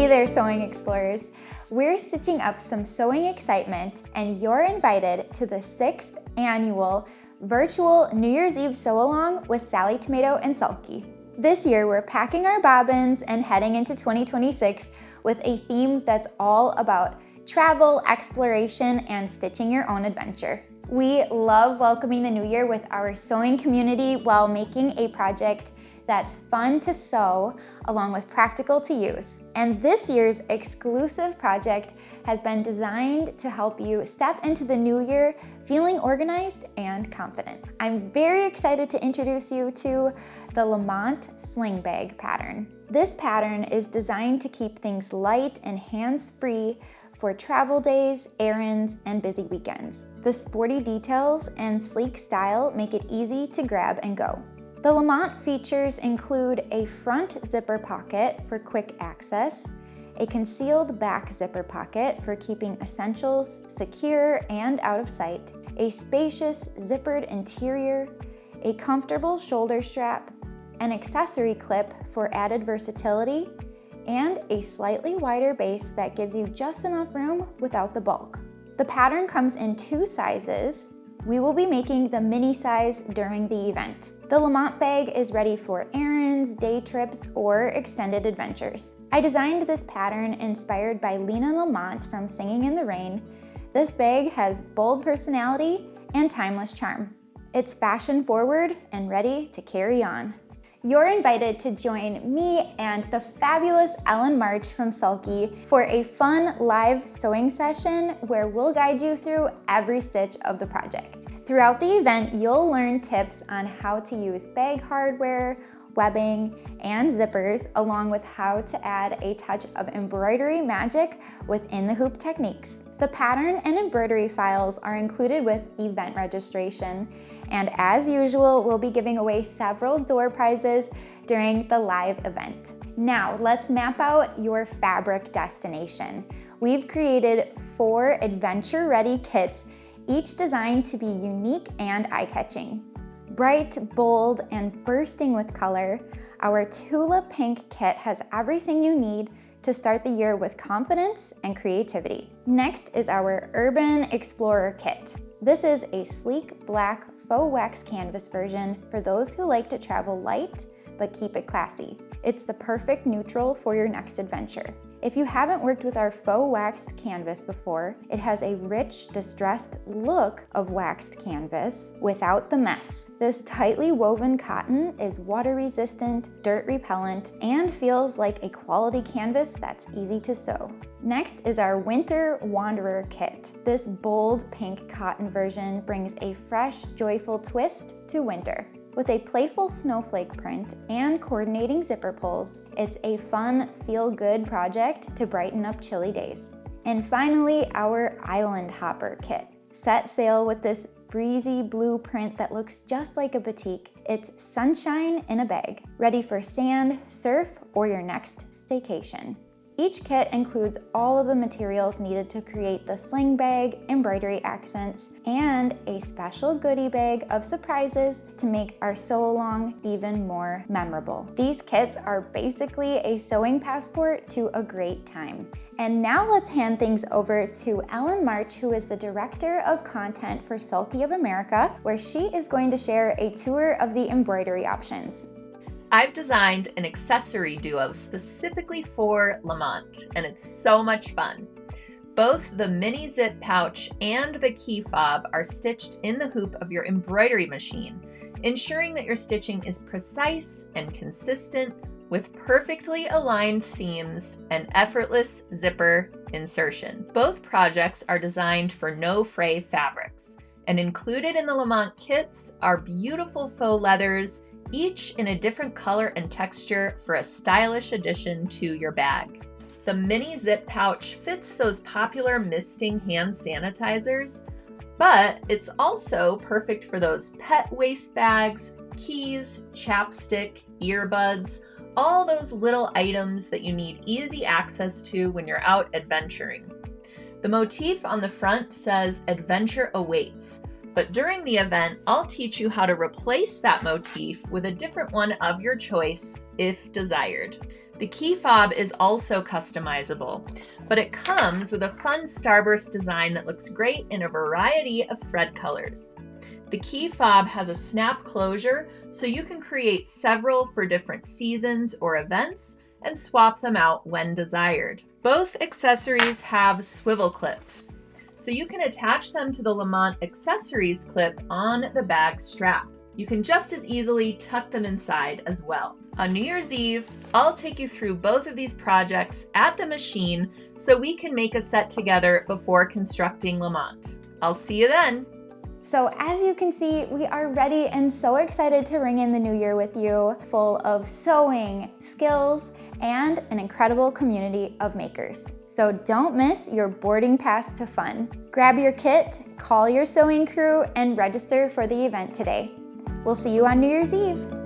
Hey there, sewing explorers. We're stitching up some sewing excitement, and you're invited to the 6th annual virtual New Year's Eve sew-along with Sallie Tomato and Sulky. This year, we're packing our bobbins and heading into 2026 with a theme that's all about travel, exploration, and stitching your own adventure. We love welcoming the new year with our sewing community while making a project that's fun to sew along with practical to use. And this year's exclusive project has been designed to help you step into the new year feeling organized and confident. I'm very excited to introduce you to the Lamont sling bag pattern. This pattern is designed to keep things light and hands-free for travel days, errands, and busy weekends. The sporty details and sleek style make it easy to grab and go. The Lamont features include a front zipper pocket for quick access, a concealed back zipper pocket for keeping essentials secure and out of sight, a spacious zippered interior, a comfortable shoulder strap, an accessory clip for added versatility, and a slightly wider base that gives you just enough room without the bulk. The pattern comes in 2 sizes. We will be making the mini size during the event. The Lamont bag is ready for errands, day trips, or extended adventures. I designed this pattern inspired by Lena Lamont from Singing in the Rain. This bag has bold personality and timeless charm. It's fashion forward and ready to carry on. You're invited to join me and the fabulous Ellen March from Sulky for a fun live sewing session where we'll guide you through every stitch of the project. Throughout the event, you'll learn tips on how to use bag hardware, webbing, and zippers, along with how to add a touch of embroidery magic within the hoop techniques. The pattern and embroidery files are included with event registration, and as usual, we'll be giving away several door prizes during the live event. Now, let's map out your fabric destination. We've created 4 adventure-ready kits, each designed to be unique and eye-catching. Bright, bold, and bursting with color, our Tulip Pink kit has everything you need to start the year with confidence and creativity. Next is our Urban Explorer kit. This is a sleek black faux wax canvas version for those who like to travel light but keep it classy. It's the perfect neutral for your next adventure. If you haven't worked with our faux waxed canvas before, it has a rich, distressed look of waxed canvas without the mess. This tightly woven cotton is water resistant, dirt repellent, and feels like a quality canvas that's easy to sew. Next is our Winter Wanderer kit. This bold pink cotton version brings a fresh, joyful twist to winter. With a playful snowflake print and coordinating zipper pulls, it's a fun, feel-good project to brighten up chilly days. And finally, our Island Hopper kit. Set sail with this breezy blue print that looks just like a batik. It's sunshine in a bag, ready for sand, surf, or your next staycation. Each kit includes all of the materials needed to create the sling bag, embroidery accents, and a special goodie bag of surprises to make our sew-along even more memorable. These kits are basically a sewing passport to a great time. And now let's hand things over to Ellen March, who is the Director of Content for Sulky of America, where she is going to share a tour of the embroidery options. I've designed an accessory duo specifically for Lamont, and it's so much fun. Both the mini zip pouch and the key fob are stitched in the hoop of your embroidery machine, ensuring that your stitching is precise and consistent with perfectly aligned seams and effortless zipper insertion. Both projects are designed for no fray fabrics, and included in the Lamont kits are beautiful faux leathers, each in a different color and texture for a stylish addition to your bag. The mini zip pouch fits those popular misting hand sanitizers, but it's also perfect for those pet waste bags, keys, chapstick, earbuds, all those little items that you need easy access to when you're out adventuring. The motif on the front says "Adventure Awaits," But during the event, I'll teach you how to replace that motif with a different one of your choice if desired. The key fob is also customizable, but it comes with a fun starburst design that looks great in a variety of thread colors. The key fob has a snap closure, so you can create several for different seasons or events and swap them out when desired. Both accessories have swivel clips, so you can attach them to the Lamont accessories clip on the bag strap. You can just as easily tuck them inside as well. On New Year's Eve, I'll take you through both of these projects at the machine so we can make a set together before constructing Lamont. I'll see you then. So as you can see, we are ready and so excited to ring in the new year with you, full of sewing, skills, and an incredible community of makers. So don't miss your boarding pass to fun. Grab your kit, call your sewing crew, and register for the event today. We'll see you on New Year's Eve.